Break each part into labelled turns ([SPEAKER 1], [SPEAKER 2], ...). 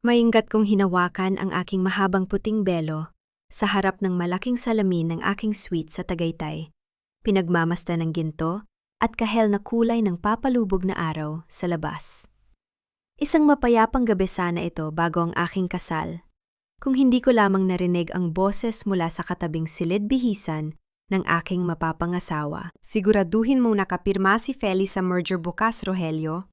[SPEAKER 1] Maingat kong hinawakan ang aking mahabang puting belo sa harap ng malaking salamin ng aking suite sa Tagaytay, pinagmamasdan ng ginto at kahel na kulay ng papalubog na araw sa labas. Isang mapayapang gabi sana ito bago ang aking kasal, kung hindi ko lamang narinig ang boses mula sa katabing silid-bihisan ng aking mapapangasawa. Siguraduhin mong nakapirma si Feli sa merger bukas, Rogelio.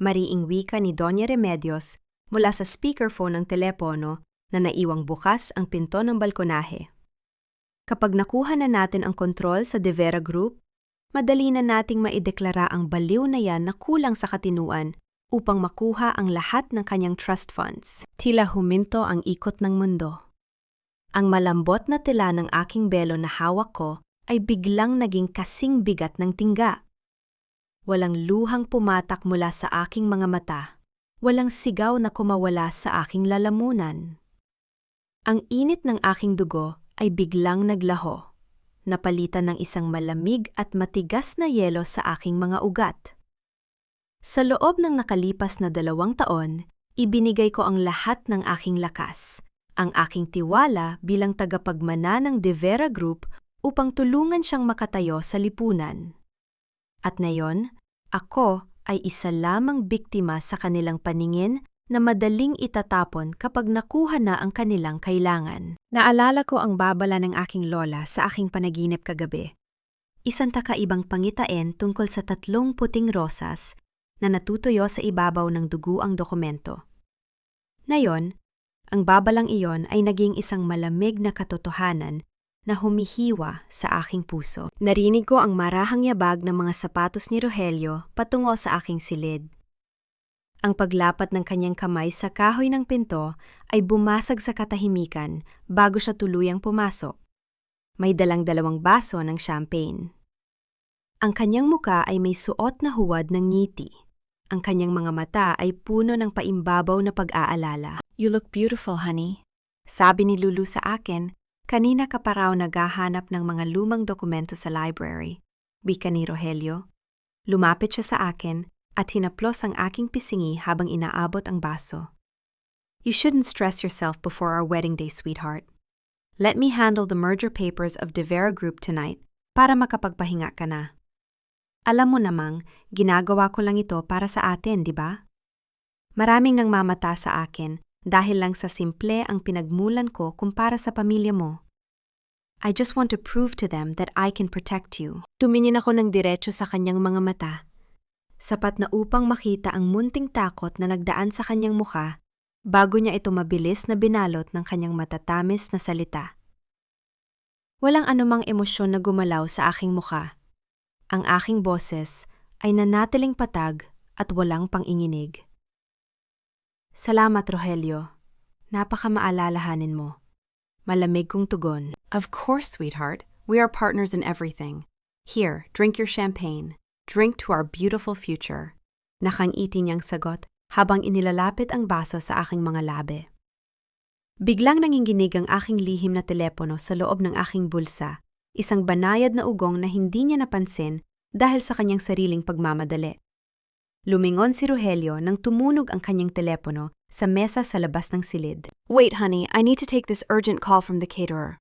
[SPEAKER 1] Mariing wika ni Doña Remedios mula sa speakerphone ng telepono na naiwang bukas ang pinto ng balkonahe. Kapag nakuha na natin ang kontrol sa De Vera Group, madali na nating maideklara ang baliw na yan na kulang sa katinuan upang makuha ang lahat ng kanyang trust funds. Tila huminto ang ikot ng mundo. Ang malambot na tela ng aking belo na hawak ko ay biglang naging kasing bigat ng tingga. Walang luhang pumatak mula sa aking mga mata. Walang sigaw na kumawala sa aking lalamunan. Ang init ng aking dugo ay biglang naglaho, napalitan ng isang malamig at matigas na yelo sa aking mga ugat. Sa loob ng nakalipas na 2 taon, ibinigay ko ang lahat ng aking lakas, ang aking tiwala bilang tagapagmana ng De Vera Group upang tulungan siyang makatayo sa lipunan. At ngayon, ako ay isa lamang biktima sa kanilang paningin na madaling itatapon kapag nakuha na ang kanilang kailangan. Naalala ko ang babala ng aking lola sa aking panaginip kagabi. Isang kakaibang pangitain tungkol sa 3 puting rosas na natutuyo sa ibabaw ng dugo ang dokumento. Ngayon, ang babalang iyon ay naging isang malamig na katotohanan na humihiwa sa aking puso. Narinig ko ang marahang yabag ng mga sapatos ni Rogelio patungo sa aking silid. Ang paglapat ng kanyang kamay sa kahoy ng pinto ay bumasag sa katahimikan bago siya tuluyang pumasok. May dalang 2 baso ng champagne. Ang kanyang muka ay may suot na huwad ng ngiti. Ang kanyang mga mata ay puno ng paimbabaw na pag-aalala. "You look beautiful, honey." Sabi ni Lulu sa akin, kanina ka pa raw naghahanap ng mga lumang dokumento sa library. Wika ni Rogelio. Lumapit siya sa akin at hinaplos ang aking pisingi habang inaabot ang baso. "You shouldn't stress yourself before our wedding day, sweetheart. Let me handle the merger papers of De Vera Group tonight para makapagpahinga ka na. Alam mo namang, ginagawa ko lang ito para sa atin, di ba? Maraming nang mamata sa akin dahil lang sa simple ang pinagmulan ko kumpara sa pamilya mo. I just want to prove to them that I can protect you." Tumingin ako ng diretso sa kanyang mga mata. Sapat na upang makita ang munting takot na nagdaan sa kanyang mukha bago niya ito mabilis na binalot ng kanyang matatamis na salita. Walang anumang emosyon na gumalaw sa aking mukha. Ang aking boses ay nanatiling patag at walang panginginig. "Salamat, Rogelio. Napakamaalalahanin mo." Malamig kong tugon. "Of course, sweetheart. We are partners in everything. Here, drink your champagne. Drink to our beautiful future." Nakangiti niyang sagot habang inilalapit ang baso sa aking mga labi. Biglang nanginginig ang aking lihim na telepono sa loob ng aking bulsa, isang banayad na ugong na hindi niya napansin dahil sa kanyang sariling pagmamadali. Lumingon si Rogelio nang tumunog ang kanyang telepono sa mesa sa labas ng silid. "Wait, honey, I need to take this urgent call from the caterer."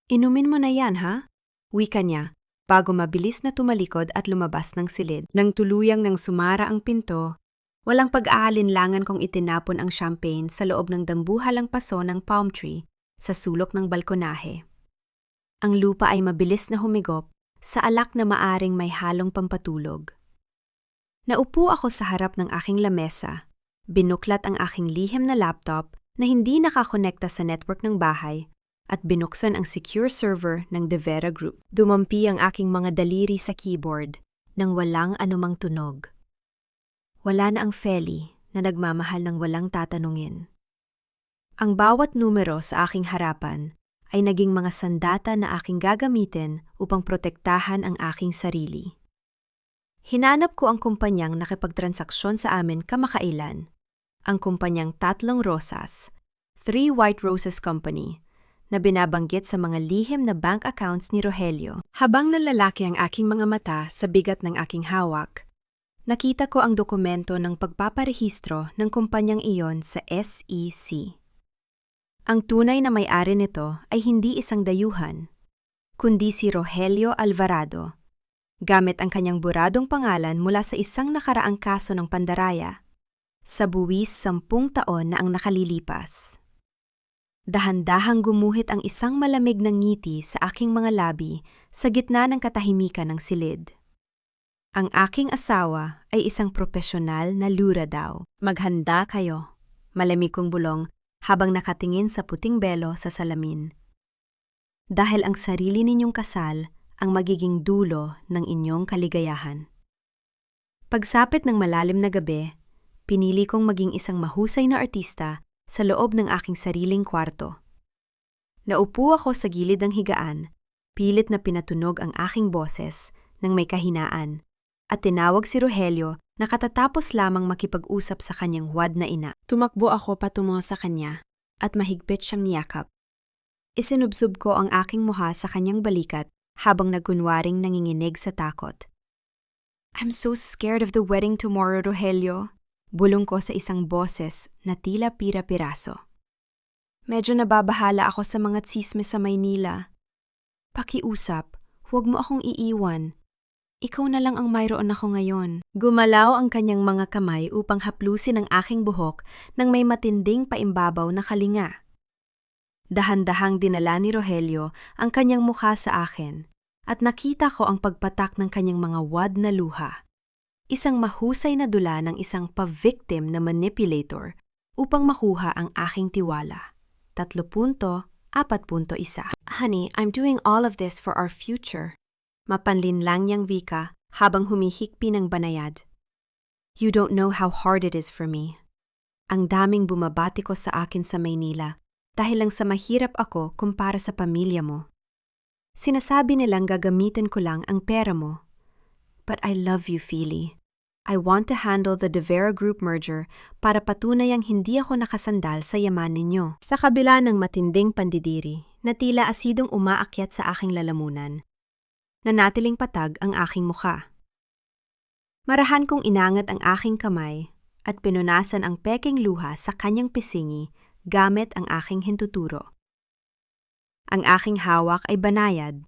[SPEAKER 1] "Inumin mo na yan, ha?" Wika niya, bago mabilis na tumalikod at lumabas ng silid. Nang tuluyang nang sumara ang pinto, walang pag-aalinlangan kong itinapon ang champagne sa loob ng dambuhalang paso ng palm tree sa sulok ng balkonahe. Ang lupa ay mabilis na humigop sa alak na maaring may halong pampatulog. Naupo ako sa harap ng aking lamesa, binuklat ang aking lihim na laptop na hindi nakakonekta sa network ng bahay at binuksan ang secure server ng De Vera Group. Dumampi ang aking mga daliri sa keyboard nang walang anumang tunog. Wala na ang Feli na nagmamahal ng walang tatanungin. Ang bawat numero sa aking harapan ay naging mga sandata na aking gagamitin upang protektahan ang aking sarili. Hinanap ko ang kumpanyang nakipagtransaksyon sa amin kamakailan, ang kumpanyang 3 Rosas, 3 White Roses Company, na binabanggit sa mga lihim na bank accounts ni Rogelio. Habang nalalaki ang aking mga mata sa bigat ng aking hawak, Nakita ko ang dokumento ng pagpaparehistro ng kumpanyang iyon sa SEC. Ang tunay na may-ari nito ay hindi isang dayuhan, kundi si Rogelio Alvarado, gamit ang kanyang buradong pangalan mula sa isang nakaraang kaso ng pandaraya, sa buwis 10 taon na ang nakalilipas. Dahan-dahang gumuhit ang isang malamig na ngiti sa aking mga labi sa gitna ng katahimikan ng silid. Ang aking asawa ay isang propesyonal na lura daw. Maghanda kayo, malamig kong bulong habang nakatingin sa puting belo sa salamin. Dahil ang sarili ninyong kasal ang magiging dulo ng inyong kaligayahan. Pagsapit ng malalim na gabi, pinili kong maging isang mahusay na artista sa loob ng aking sariling kwarto. Naupo ako sa gilid ng higaan, pilit na pinatunog ang aking boses ng may kahinaan, at tinawag si Rogelio na katatapos lamang makipag-usap sa kanyang huwad na ina. Tumakbo ako patungo sa kanya at mahigpit siyang niyakap. Isinubsob ko ang aking muha sa kanyang balikat habang nagkunwaring nanginginig sa takot. "I'm so scared of the wedding tomorrow, Rogelio," bulong ko sa isang boses na tila pira-piraso. "Medyo nababahala ako sa mga tsisme sa Maynila. Pakiusap, huwag mo akong iiwan. Ikaw na lang ang mayroon ako ngayon." Gumalaw ang kanyang mga kamay upang haplusin ang aking buhok nang may matinding paimbabaw na kalinga. Dahan-dahang dinala ni Rogelio ang kanyang mukha sa akin at nakita ko ang pagpatak ng kanyang mga wad na luha. Isang mahusay na dula ng isang pa-victim na manipulator upang makuha ang aking tiwala. 3.4.1 "Honey, I'm doing all of this for our future." Mapanlinlang niyang wika habang humihikpi ng banayad. "You don't know how hard it is for me." Ang daming bumabati ko sa akin sa Maynila dahil lang sa mahirap ako kumpara sa pamilya mo. Sinasabi nilang gagamitin ko lang ang pera mo. But I love you, Philly. I want to handle the De Vera Group merger para patunayang hindi ako nakasandal sa yaman ninyo. Sa kabila ng matinding pandidiri na tila asidong umaakyat sa aking lalamunan, nanatiling patag ang aking mukha. Marahan kong inangat ang aking kamay at pinunasan ang peking luha sa kanyang pisingi gamit ang aking hintuturo. Ang aking hawak ay banayad,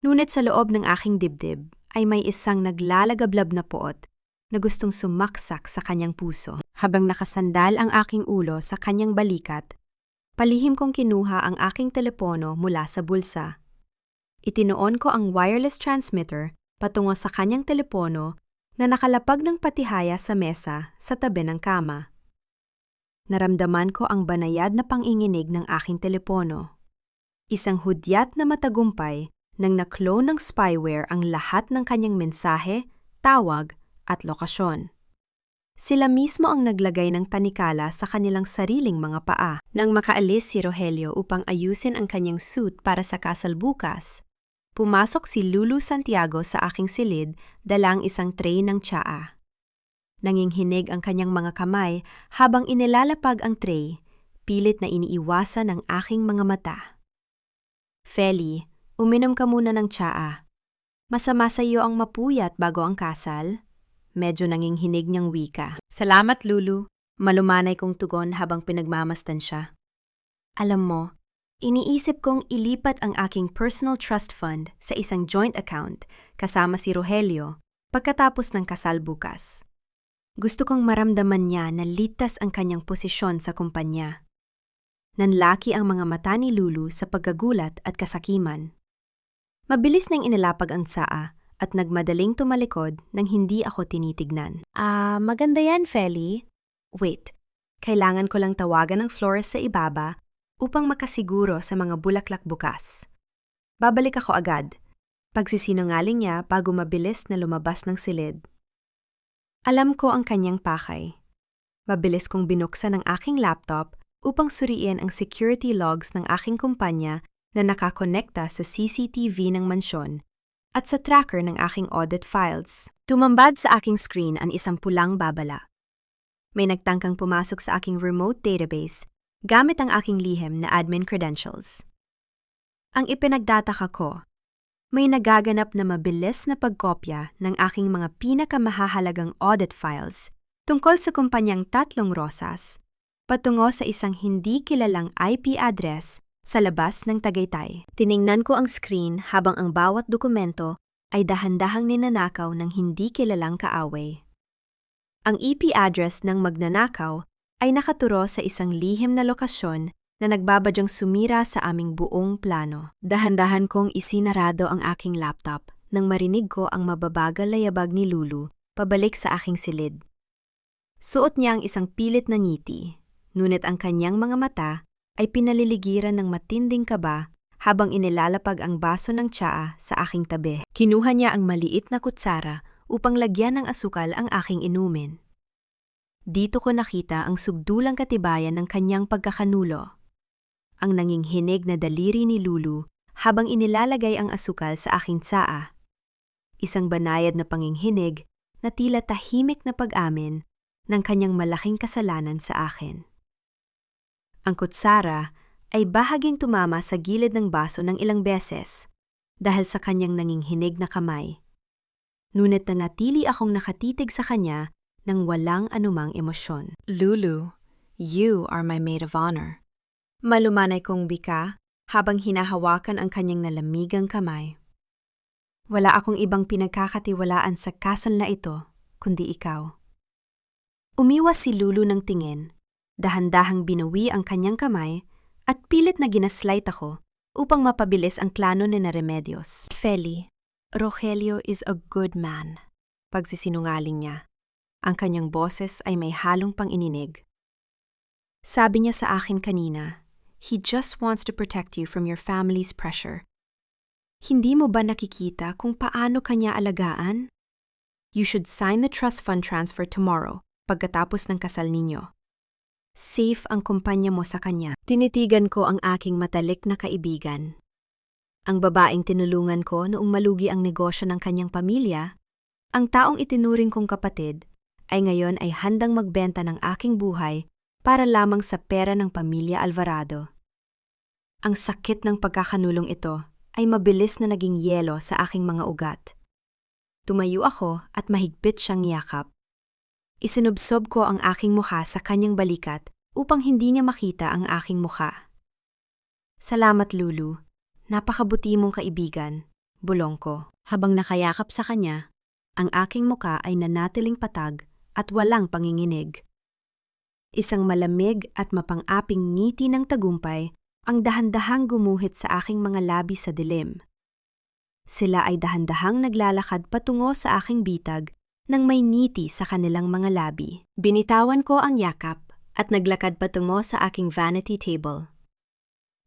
[SPEAKER 1] ngunit sa loob ng aking dibdib ay may isang naglalagablab na poot na gustong sumaksak sa kanyang puso. Habang nakasandal ang aking ulo sa kanyang balikat, palihim kong kinuha ang aking telepono mula sa bulsa. Itinoon ko ang wireless transmitter patungo sa kanyang telepono na nakalapag ng patihaya sa mesa sa tabi ng kama. Naramdaman ko ang banayad na panginginig ng aking telepono. Isang hudyat na matagumpay nang na-clone ng spyware ang lahat ng kanyang mensahe, tawag at lokasyon. Sila mismo ang naglagay ng tanikala sa kanilang sariling mga paa. Nang makaalis si Rogelio upang ayusin ang kanyang suit para sa kasal bukas, pumasok si Lulu Santiago sa aking silid dalang isang tray ng tsaa. Nanginghinig ang kanyang mga kamay habang inilalapag ang tray, pilit na iniiwasan ng aking mga mata. "Feli, uminom ka muna ng tsaa. Masama sa iyo ang mapuyat bago ang kasal." Medyo nanginghinig niyang wika. "Salamat, Lulu." Malumanay kong tugon habang pinagmamasdan siya. "Alam mo, iniisip kong ilipat ang aking personal trust fund sa isang joint account kasama si Rogelio pagkatapos ng kasal bukas. Gusto kong maramdaman niya na ligtas ang kanyang posisyon sa kumpanya." Nanlaki ang mga mata ni Lulu sa pagkagulat at kasakiman. Mabilis nang inilapag ang tsaa at nagmadaling tumalikod nang hindi ako tinitignan. Maganda yan, Feli." "Wait, kailangan ko lang tawagan ng florist sa ibaba upang makasiguro sa mga bulaklak bukas. Babalik ako agad." Pagsisinungaling niya bago mabilis na lumabas ng silid. Alam ko ang kanyang pakay. Mabilis kong binuksan ang aking laptop upang suriin ang security logs ng aking kumpanya na nakakonekta sa CCTV ng mansyon at sa tracker ng aking audit files. Tumambad sa aking screen ang isang pulang babala. May nagtangkang pumasok sa aking remote database gamit ang aking lihim na admin credentials. Ang ipinagdataka ko, May nagaganap na mabilis na pagkopya ng aking mga pinakamahahalagang audit files tungkol sa kumpanyang Tatlong Rosas, patungo sa isang hindi kilalang IP address sa labas ng Tagaytay. Tiningnan ko ang screen habang ang bawat dokumento ay dahan-dahang ninanakaw ng hindi kilalang kaaway. Ang IP address ng magnanakaw ay nakaturo sa isang lihim na lokasyon na nagbabadyang sumira sa aming buong plano. Dahan-dahan kong isinarado ang aking laptop nang marinig ko ang mababagal na yabag ni Lulu pabalik sa aking silid. Suot niya ang isang pilit na ngiti, ngunit ang kanyang mga mata ay pinaliligiran ng matinding kaba habang inilalapag ang baso ng tsaa sa aking tabi. Kinuha niya ang maliit na kutsara upang lagyan ng asukal ang aking inumin. Dito ko nakita ang sugdulang katibayan ng kanyang pagkakanulo. Ang nanginghinig na daliri ni Lulu habang inilalagay ang asukal sa aking tsaa. Isang banayad na panginghinig na tila tahimik na pag-amin ng kanyang malaking kasalanan sa akin. Ang kutsara ay bahaging tumama sa gilid ng baso ng ilang beses dahil sa kanyang nanginghinig na kamay. Ngunit nanatili akong nakatitig sa kanya nang walang anumang emosyon. Lulu, you are my maid of honor. Malumanay kong bika habang hinahawakan ang kanyang nalamigang kamay. Wala akong ibang pinagkakatiwalaan sa kasal na ito, kundi ikaw. Umiwas si Lulu ng tingin, dahan-dahang binawi ang kanyang kamay at pilit na ginaslight ako upang mapabilis ang plano ni Remedios. Feli, Rogelio is a good man. Pagsisinungaling niya. Ang kanyang boses ay may halong pang-ininig. Sabi niya sa akin kanina, he just wants to protect you from your family's pressure. Hindi mo ba nakikita kung paano kanya alagaan? You should sign the trust fund transfer tomorrow pagkatapos ng kasal ninyo. Safe ang kumpanya mo sa kanya. Tinitigan ko ang aking matalik na kaibigan. Ang babaeng tinulungan ko noong malugi ang negosyo ng kanyang pamilya, ang taong itinuring kong kapatid, ay ngayon ay handang magbenta ng aking buhay para lamang sa pera ng pamilya Alvarado. Ang sakit ng pagkakanulong ito ay mabilis na naging yelo sa aking mga ugat. Tumayo ako at mahigpit siyang yakap. Isinubsob ko ang aking mukha sa kanyang balikat upang hindi niya makita ang aking mukha. Salamat, Lulu. Napakabuti mong kaibigan, bulong ko. Habang nakayakap sa kanya, ang aking mukha ay nanatiling patag at walang panginginig. Isang malamig at mapang-aping ngiti ng tagumpay ang dahan-dahang gumuhit sa aking mga labi sa dilim. Sila ay dahan-dahang naglalakad patungo sa aking bitag nang may ngiti sa kanilang mga labi. Binitawan ko ang yakap at naglakad patungo sa aking vanity table.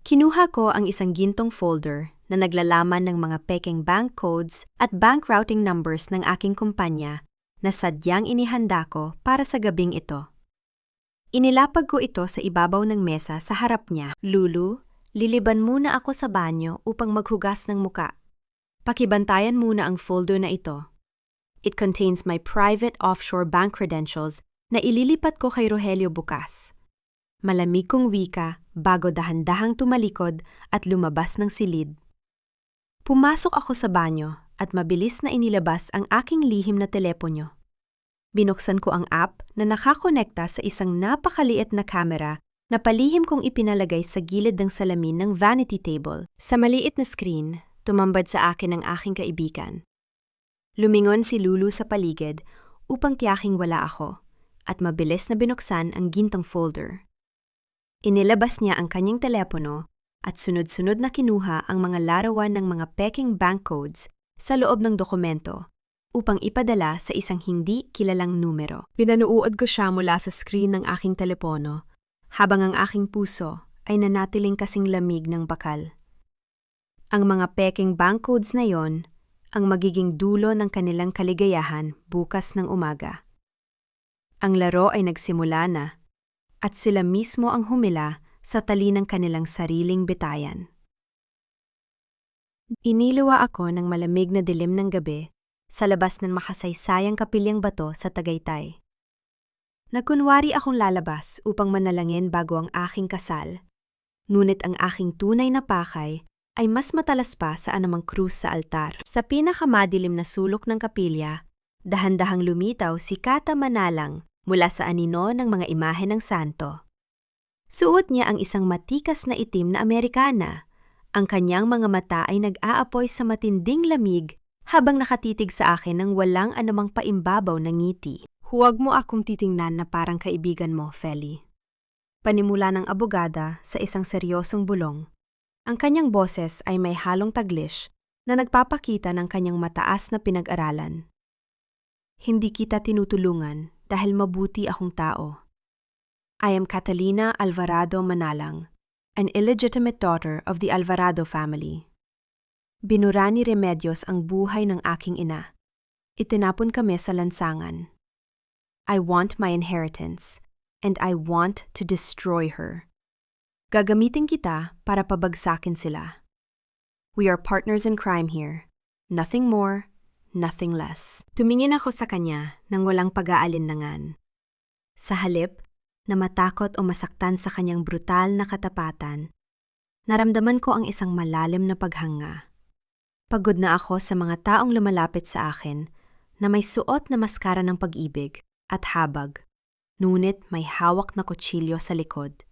[SPEAKER 1] Kinuha ko ang isang gintong folder na naglalaman ng mga pekeng bank codes at bank routing numbers ng aking kumpanya na sadyang inihanda ko para sa gabing ito. Inilapag ko ito sa ibabaw ng mesa sa harap niya. Lulu, liliban muna ako sa banyo upang maghugas ng muka. Pakibantayan muna ang folder na ito. It contains my private offshore bank credentials na ililipat ko kay Rogelio bukas. Malamig kong wika bago dahan-dahang tumalikod at lumabas ng silid. Pumasok ako sa banyo at mabilis na inilabas ang aking lihim na telepono. Binuksan ko ang app na nakakonekta sa isang napakaliit na kamera na palihim kong ipinalagay sa gilid ng salamin ng vanity table. Sa maliit na screen, tumambad sa akin ang aking kaibigan. Lumingon si Lulu sa paligid upang tiyaking wala ako at mabilis na binuksan ang gintong folder. Inilabas niya ang kanyang telepono at sunod-sunod na kinuha ang mga larawan ng mga peking bank codes sa loob ng dokumento upang ipadala sa isang hindi kilalang numero. Pinanuuod ko siya mula sa screen ng aking telepono habang ang aking puso ay nanatiling kasing lamig ng bakal. Ang mga peking bank codes na yon ang magiging dulo ng kanilang kaligayahan bukas ng umaga. Ang laro ay nagsimula na at sila mismo ang humila sa tali ng kanilang sariling bitayan. Iniluwa ako ng malamig na dilim ng gabi sa labas ng makasaysayang kapilyang bato sa Tagaytay. Nagkunwari akong lalabas upang manalangin bago ang aking kasal, ngunit ang aking tunay na pakay ay mas matalas pa sa anumang krus sa altar. Sa pinakamadilim na sulok ng kapilya, dahan-dahang lumitaw si Kata Manalang mula sa anino ng mga imahe ng santo. Suot niya ang isang matikas na itim na Amerikana. Ang kanyang mga mata ay nag-aapoy sa matinding lamig habang nakatitig sa akin ng walang anumang paimbabaw na ngiti. Huwag mo akong titingnan na parang kaibigan mo, Feli. Panimula ng abogada sa isang seryosong bulong. Ang kanyang boses ay may halong taglish na nagpapakita ng kanyang mataas na pinag-aralan. Hindi kita tinutulungan dahil mabuti akong tao. I am Catalina Alvarado Manalang, an illegitimate daughter of the Alvarado family. Binura ni Remedios ang buhay ng aking ina. Itinapon kami sa lansangan. I want my inheritance, and I want to destroy her. Gagamitin kita para pabagsakin sila. We are partners in crime here. Nothing more, nothing less. Tumingin ako sa kanya nang walang pag-aalinlangan. Sa halip, na matakot o masaktan sa kanyang brutal na katapatan, naramdaman ko ang isang malalim na paghanga. Pagod na ako sa mga taong lumalapit sa akin na may suot na maskara ng pag-ibig at habag, ngunit may hawak na kutsilyo sa likod.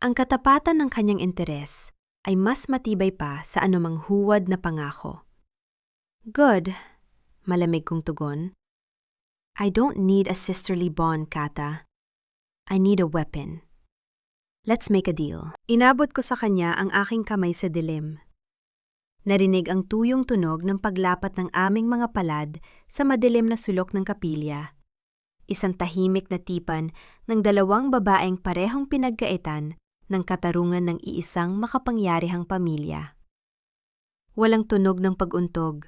[SPEAKER 1] Ang katapatan ng kanyang interes ay mas matibay pa sa anumang huwad na pangako. Good, malamig kong tugon. I don't need a sisterly bond, Kata. I need a weapon. Let's make a deal. Inabot ko sa kanya ang aking kamay sa dilim. Narinig ang tuyong tunog ng paglapat ng aming mga palad sa madilim na sulok ng kapilya. Isang tahimik na tipan ng dalawang babaeng parehong pinagkaitan ng katarungan ng iisang makapangyarihang pamilya. Walang tunog ng pag-untog.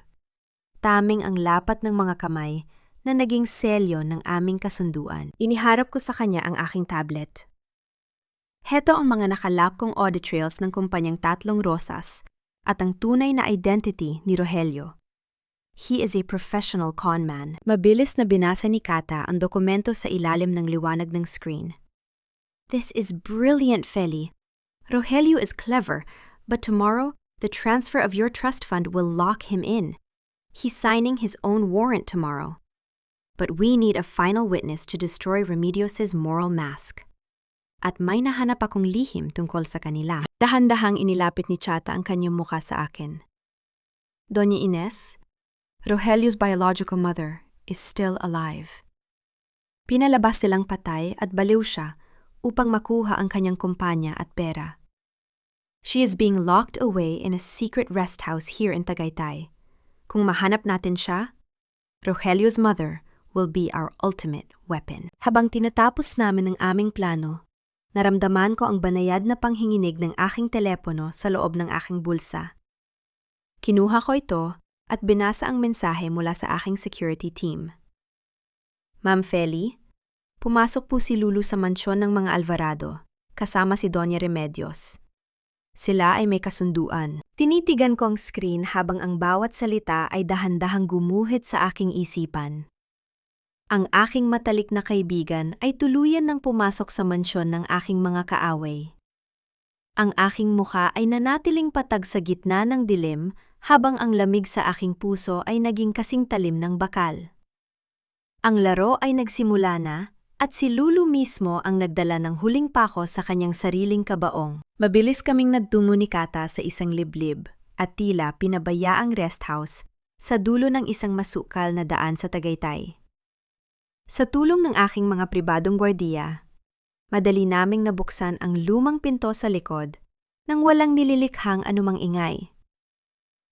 [SPEAKER 1] Taming ang lapat ng mga kamay na naging selyo ng aming kasunduan. Iniharap ko sa kanya ang aking tablet. Heto ang mga nakalap kong audit trails ng kumpanyang Tatlong Rosas at ang tunay na identity ni Rogelio. He is a professional conman. Mabilis na binasa ni Kata ang dokumento sa ilalim ng liwanag ng screen. This is brilliant, Feli. Rogelio is clever, but tomorrow, the transfer of your trust fund will lock him in. He's signing his own warrant tomorrow. But we need a final witness to destroy Remedios' moral mask. At may nahanap akong lihim tungkol sa kanila. Dahan-dahang inilapit ni Chata ang kanyang mukha sa akin. Doña Ines, Rogelio's biological mother is still alive. Pinalabas nilang patay at baliw siya upang makuha ang kanyang kumpanya at pera. She is being locked away in a secret rest house here in Tagaytay. Kung mahanap natin siya, Rogelio's mother will be our ultimate weapon. Habang tinatapos namin ang aming plano, naramdaman ko ang banayad na panghinginig ng aking telepono sa loob ng aking bulsa. Kinuha ko ito at binasa ang mensahe mula sa aking security team. Ma'am Feli, pumasok po si Lulu sa mansyon ng mga Alvarado, kasama si Doña Remedios. Sila ay may kasunduan. Tinitigan ko ang screen habang ang bawat salita ay dahan-dahang gumuhit sa aking isipan. Ang aking matalik na kaibigan ay tuluyan ng pumasok sa mansyon ng aking mga kaaway. Ang aking mukha ay nanatiling patag sa gitna ng dilim habang ang lamig sa aking puso ay naging kasing talim ng bakal. Ang laro ay nagsimula na at si Lulu mismo ang nagdala ng huling pako sa kanyang sariling kabaong. Mabilis kaming nagtungo ni Kata sa isang liblib at tila pinabayaang rest house sa dulo ng isang masukal na daan sa Tagaytay. Sa tulong ng aking mga pribadong gwardiya, madali naming nabuksan ang lumang pinto sa likod nang walang nililikhang anumang ingay.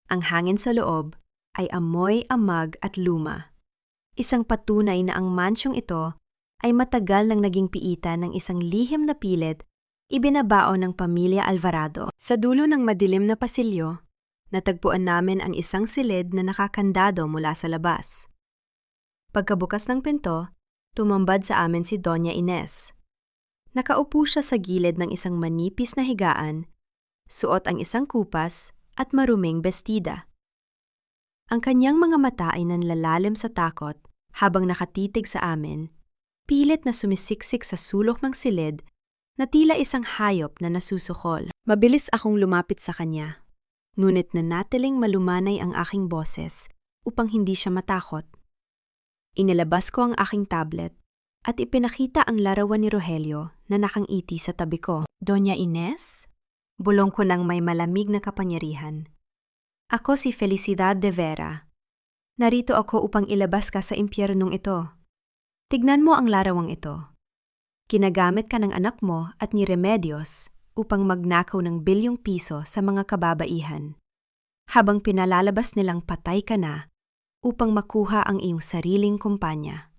[SPEAKER 1] Ang hangin sa loob ay amoy amag at luma. Isang patunay na ang mansyong ito ay matagal nang naging piitan ng isang lihim na pilit ibinabao ng pamilya Alvarado. Sa dulo ng madilim na pasilyo, natagpuan namin ang isang silid na nakakandado mula sa labas. Pagkabukas ng pinto, tumambad sa amin si Doña Ines. Nakaupo siya sa gilid ng isang manipis na higaan, suot ang isang kupas at maruming bestida. Ang kanyang mga mata ay nanlalalim sa takot habang nakatitig sa amin, pilit na sumisiksik sa sulok ng silid na tila isang hayop na nasusukol. Mabilis akong lumapit sa kanya. Ngunit nanatiling malumanay ang aking boses upang hindi siya matakot. Inilabas ko ang aking tablet at ipinakita ang larawan ni Rogelio na nakangiti sa tabi ko. Doña Ines? Bulong ko ng may malamig na kapangyarihan. Ako si Felicidad de Vera. Narito ako upang ilabas ka sa impyernong ito. Tignan mo ang larawang ito. Kinagamit ka ng anak mo at ni Remedios upang magnakaw ng bilyong piso sa mga kababaihan. Habang pinalalabas nilang patay ka na upang makuha ang iyong sariling kumpanya.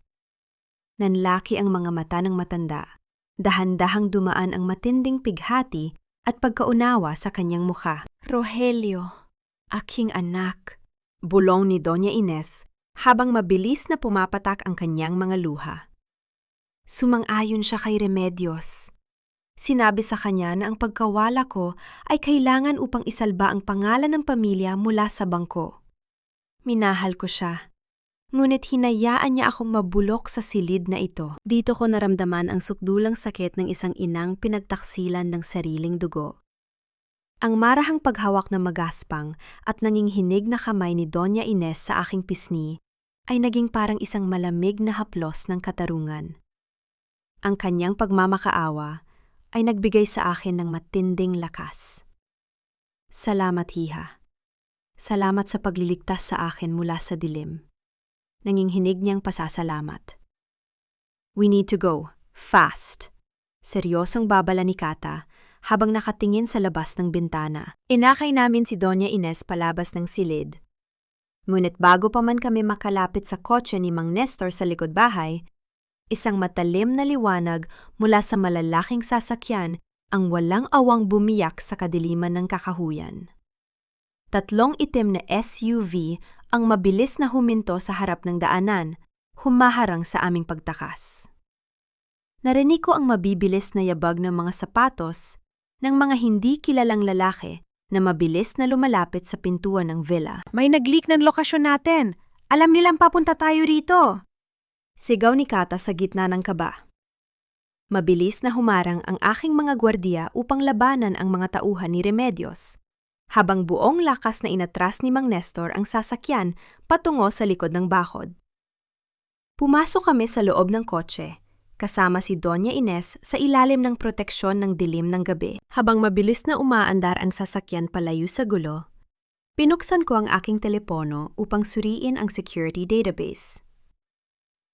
[SPEAKER 1] Nanlaki ang mga mata ng matanda, dahan-dahang dumaan ang matinding pighati at pagkaunawa sa kanyang mukha. Rogelio, aking anak, bulong ni Doña Ines habang mabilis na pumapatak ang kanyang mga luha. Sumang-ayon siya kay Remedios. Sinabi sa kanya na ang pagkawala ko ay kailangan upang isalba ang pangalan ng pamilya mula sa bangko. Minahal ko siya, ngunit hinayaan niya akong mabulok sa silid na ito. Dito ko naramdaman ang sukdulang sakit ng isang inang pinagtaksilan ng sariling dugo. Ang marahang paghawak na magaspang at nanginghinig na kamay ni Doña Ines sa aking pisngi ay naging parang isang malamig na haplos ng katarungan. Ang kanyang pagmamakaawa ay nagbigay sa akin ng matinding lakas. Salamat, Hiha. Salamat sa pagliligtas sa akin mula sa dilim. Nanginghinig niyang pasasalamat. We need to go. Fast. Seryosong babala ni Kata habang nakatingin sa labas ng bintana. Inakay namin si Doña Ines palabas ng silid. Ngunit bago pa man kami makalapit sa kotse ni Mang Nestor sa likod bahay, isang matalim na liwanag mula sa malalaking sasakyan ang walang awang bumiyak sa kadiliman ng kakahuyan. 3 itim na SUV ang mabilis na huminto sa harap ng daanan, humaharang sa aming pagtakas. Narinig ko ang mabibilis na yabag ng mga sapatos ng mga hindi kilalang lalaki na mabilis na lumalapit sa pintuan ng villa.
[SPEAKER 2] May nag-leak ng lokasyon natin. Alam nilang papunta tayo rito.
[SPEAKER 1] Sigaw ni Kata sa gitna ng kaba. Mabilis na humarang ang aking mga gwardiya upang labanan ang mga tauhan ni Remedios, habang buong lakas na inatras ni Mang Nestor ang sasakyan patungo sa likod ng bakod. Pumasok kami sa loob ng kotse, kasama si Doña Ines sa ilalim ng proteksyon ng dilim ng gabi. Habang mabilis na umaandar ang sasakyan palayo sa gulo, pinuksan ko ang aking telepono upang suriin ang security database.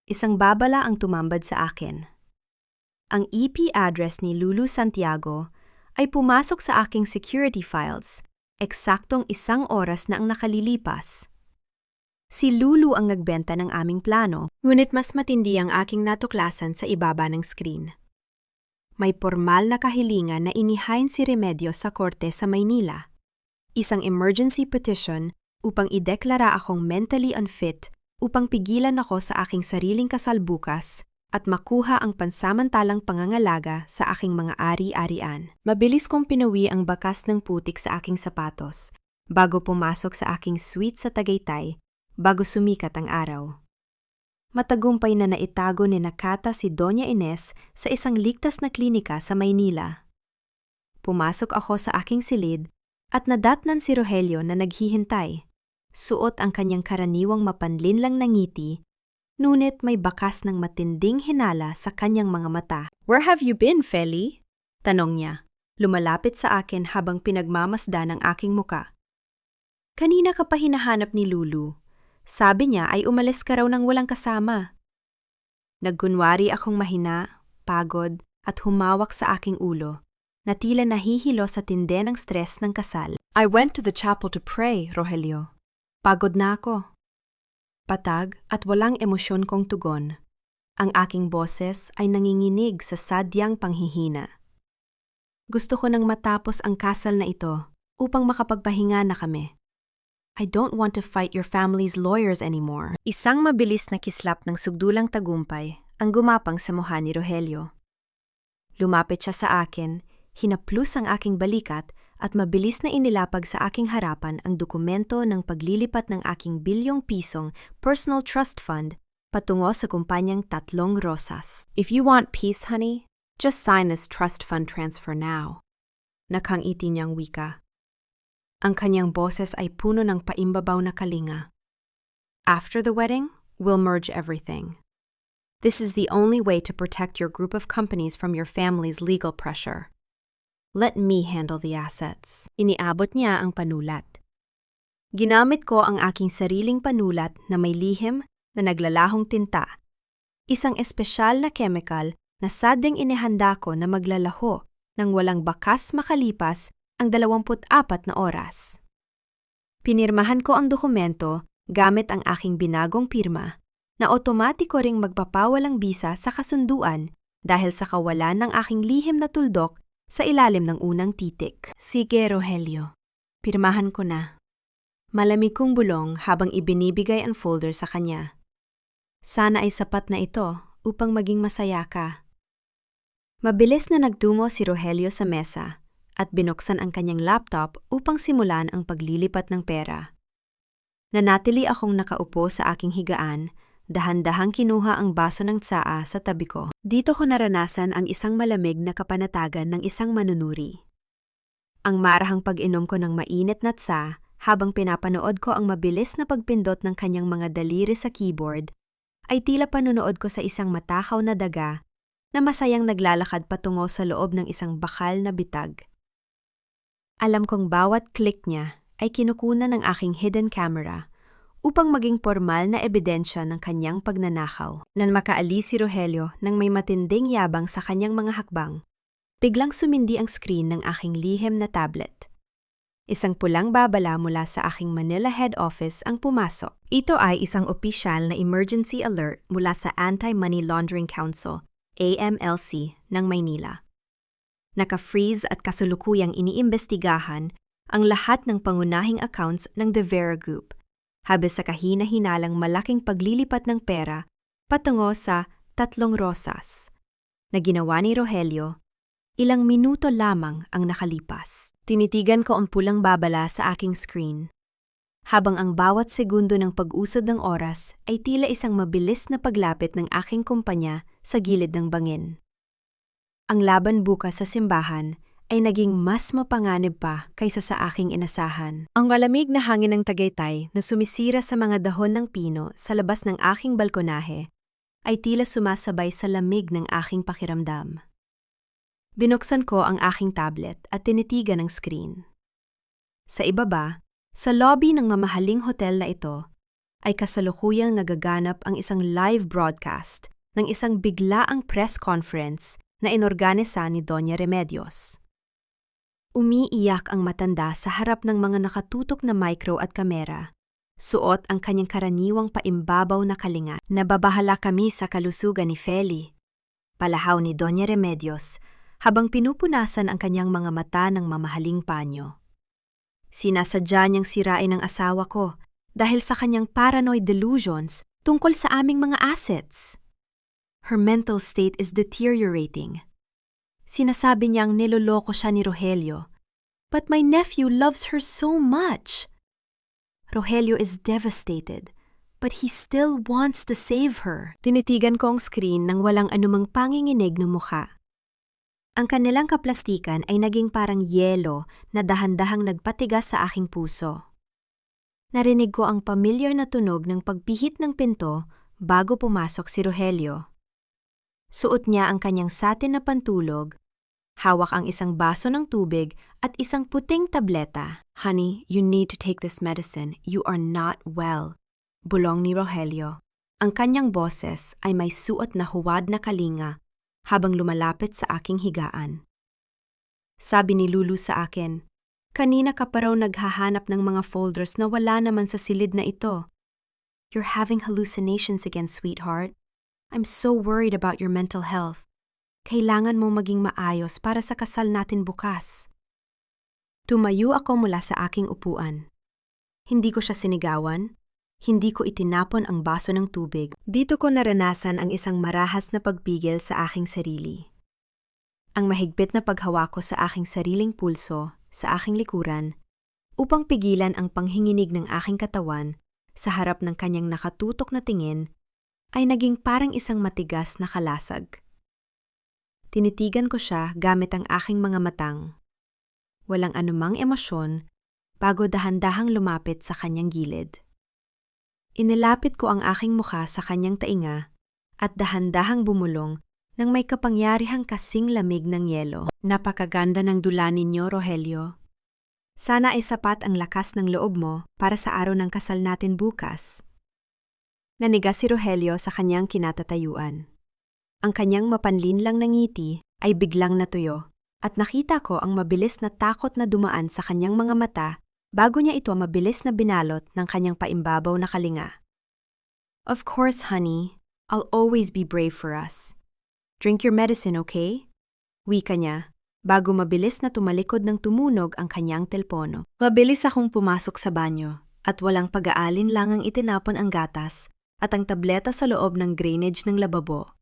[SPEAKER 1] Isang babala ang tumambad sa akin. Ang EP address ni Lulu Santiago ay pumasok sa aking security files, eksaktong 1 oras na ang nakalilipas. Si Lulu ang nagbenta ng aming plano, ngunit mas matindi ang aking natuklasan sa ibaba ng screen. May formal na kahilingan na inihain si Remedios sa korte sa Maynila. Isang emergency petition upang ideklara akong mentally unfit upang pigilan ako sa aking sariling kasal bukas at makuha ang pansamantalang pangangalaga sa aking mga ari-arian. Mabilis kong pinuwi ang bakas ng putik sa aking sapatos bago pumasok sa aking suite sa Tagaytay bago sumikat ang araw. Matagumpay na naitago ni Nakata si Doña Ines sa isang ligtas na klinika sa Maynila. Pumasok ako sa aking silid at nadatnan si Rogelio na naghihintay. Suot ang kanyang karaniwang mapanlinlang na ngiti, ngunit may bakas ng matinding hinala sa kanyang mga mata. "Where have you been, Feli?" tanong niya, lumalapit sa akin habang pinagmamasdan ang aking muka. "Kanina ka pa hinahanap ni Lulu. Sabi niya ay umalis ka raw nang walang kasama." Nagkunwari akong mahina, pagod, at humawak sa aking ulo, na tila nahihilo sa tindi ng stress ng kasal. "I went to the chapel to pray, Rogelio. Pagod na ako." Patag at walang emosyon kong tugon. Ang aking boses ay nanginginig sa sadyang panghihina. Gusto ko nang matapos ang kasal na ito upang makapagpahinga na kami. "I don't want to fight your family's lawyers anymore." Isang mabilis na kislap ng sugdulang tagumpay ang gumapang sa mukha ni Rogelio. Lumapit siya sa akin, hinaplos ang aking balikat at mabilis na inilapag sa aking harapan ang dokumento ng paglilipat ng aking bilyong pisong personal trust fund patungo sa kumpanyang 3 Rosas. "If you want peace, honey, just sign this trust fund transfer now." Nakangiti niyang wika. Ang kanyang boses ay puno ng paimbabaw na kalinga. After the wedding, we'll merge everything. This is the only way to protect your group of companies from your family's legal pressure. Let me handle the assets. Iniabot niya ang panulat. Ginamit ko ang aking sariling panulat na may lihim na naglalahong tinta. Isang espesyal na chemical na sadyang inihanda ko na maglalaho nang walang bakas makalipas ang 24 na oras. Pinirmahan ko ang dokumento gamit ang aking binagong pirma na otomatiko ring magpapawalang bisa sa kasunduan dahil sa kawalan ng aking lihim na tuldok sa ilalim ng unang titik. Sige, Rogelio. Pirmahan ko na. Malamig kong bulong habang ibinibigay ang folder sa kanya. Sana ay sapat na ito upang maging masaya ka. Mabilis na nagtungo si Rogelio sa mesa at binuksan ang kanyang laptop upang simulan ang paglilipat ng pera. Nanatili akong nakaupo sa aking higaan, dahan-dahang kinuha ang baso ng tsaa sa tabi ko. Dito ko naranasan ang isang malamig na kapanatagan ng isang manunuri. Ang marahang pag-inom ko ng mainit na tsa habang pinapanood ko ang mabilis na pagpindot ng kanyang mga daliri sa keyboard, ay tila panunood ko sa isang matakaw na daga na masayang naglalakad patungo sa loob ng isang bakal na bitag. Alam kong bawat click niya ay kinukunan ng aking hidden camera upang maging formal na ebidensya ng kanyang pagnanakaw. Nang makaalis si Rogelio nang may matinding yabang sa kanyang mga hakbang, biglang sumindi ang screen ng aking lihim na tablet. Isang pulang babala mula sa aking Manila head office ang pumasok. Ito ay isang opisyal na emergency alert mula sa Anti-Money Laundering Council, AMLC, ng Maynila. Naka-freeze at kasulukuyang iniimbestigahan ang lahat ng pangunahing accounts ng The Vera Group, habis sa kahina-hinalang malaking paglilipat ng pera patungo sa 3 Rosas, na ginawa ni Rogelio, ilang minuto lamang ang nakalipas. Tinitigan ko ang pulang babala sa aking screen, habang ang bawat segundo ng pag-usad ng oras ay tila isang mabilis na paglapit ng aking kumpanya sa gilid ng bangin. Ang laban bukas sa simbahan ay naging mas mapanganib pa kaysa sa aking inasahan. Ang malamig na hangin ng Tagaytay na sumisira sa mga dahon ng pino sa labas ng aking balkonahe ay tila sumasabay sa lamig ng aking pakiramdam. Binuksan ko ang aking tablet at tinitigan ang screen. Sa ibaba, sa lobby ng mamahaling hotel na ito, ay kasalukuyang nagaganap ang isang live broadcast ng isang biglaang press conference na inorganisa ni Doña Remedios. Umiiyak ang matanda sa harap ng mga nakatutok na micro at kamera. Suot ang kanyang karaniwang paimbabaw na kalinga. Nababahala kami sa kalusugan ni Feli, palahaw ni Doña Remedios habang pinupunasan ang kanyang mga mata ng mamahaling panyo. Sinasadya niyang sirain ang asawa ko dahil sa kanyang paranoid delusions tungkol sa aming mga assets. Her mental state is deteriorating. Sinasabi niyang niloloko siya ni Rogelio. But my nephew loves her so much. Rogelio is devastated, but he still wants to save her. Tinitigan ko ang screen nang walang anumang panginginig ng mukha. Ang kanilang kaplastikan ay naging parang yelo na dahan-dahang nagpatigas sa aking puso. Narinig ko ang familiar na tunog ng pagpihit ng pinto bago pumasok si Rogelio. Suot niya ang kanyang satin na pantulog, hawak ang isang baso ng tubig at isang puting tableta. Honey, you need to take this medicine. You are not well. Bulong ni Rogelio. Ang kanyang boses ay may suot na huwad na kalinga habang lumalapit sa aking higaan. Sabi ni Lulu sa akin, kanina ka pa raw naghahanap ng mga folders na wala naman sa silid na ito. You're having hallucinations again, sweetheart. I'm so worried about your mental health. Kailangan mong maging maayos para sa kasal natin bukas. Tumayo ako mula sa aking upuan. Hindi ko siya sinigawan, hindi ko itinapon ang baso ng tubig. Dito ko naranasan ang isang marahas na pagpigil sa aking sarili. Ang mahigpit na paghawak ko sa aking sariling pulso, sa aking likuran, upang pigilan ang panghinginig ng aking katawan sa harap ng kanyang nakatutok na tingin, ay naging parang isang matigas na kalasag. Tinitigan ko siya gamit ang aking mga matang. Walang anumang emosyon, bago dahan-dahang lumapit sa kanyang gilid. Inilapit ko ang aking mukha sa kanyang tainga at dahan-dahang bumulong nang may kapangyarihang kasing lamig ng yelo. Napakaganda ng dula ninyo, Rogelio. Sana ay sapat ang lakas ng loob mo para sa araw ng kasal natin bukas. Nanigas si Rogelio sa kanyang kinatatayuan. Ang kanyang mapanlinlang na ngiti ay biglang natuyo at nakita ko ang mabilis na takot na dumaan sa kanyang mga mata bago niya ito mabilis na binalot ng kanyang paimbabaw na kalinga. Of course, honey. I'll always be brave for us. Drink your medicine, okay? Wika niya, bago mabilis na tumalikod ng tumunog ang kanyang telpono. Mabilis akong pumasok sa banyo at walang pag-aalin lang ang itinapon ang gatas at ang tableta sa loob ng drainage ng lababo.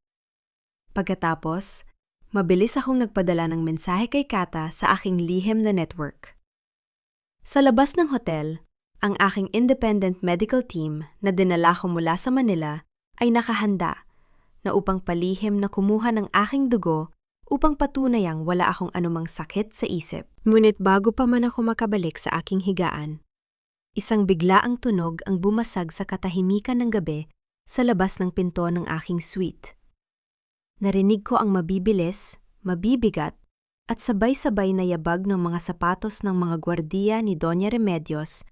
[SPEAKER 1] Pagkatapos, mabilis akong nagpadala ng mensahe kay Kata sa aking lihim na network. Sa labas ng hotel, ang aking independent medical team na dinala ko mula sa Manila ay nakahanda na upang palihim na kumuha ng aking dugo upang patunayang wala akong anumang sakit sa isip. Ngunit bago pa man ako makabalik sa aking higaan, isang biglaang tunog ang bumasag sa katahimikan ng gabi sa labas ng pinto ng aking suite. Narinig ko ang mabibilis, mabibigat, at sabay-sabay na yabag ng mga sapatos ng mga gwardiya ni Doña Remedios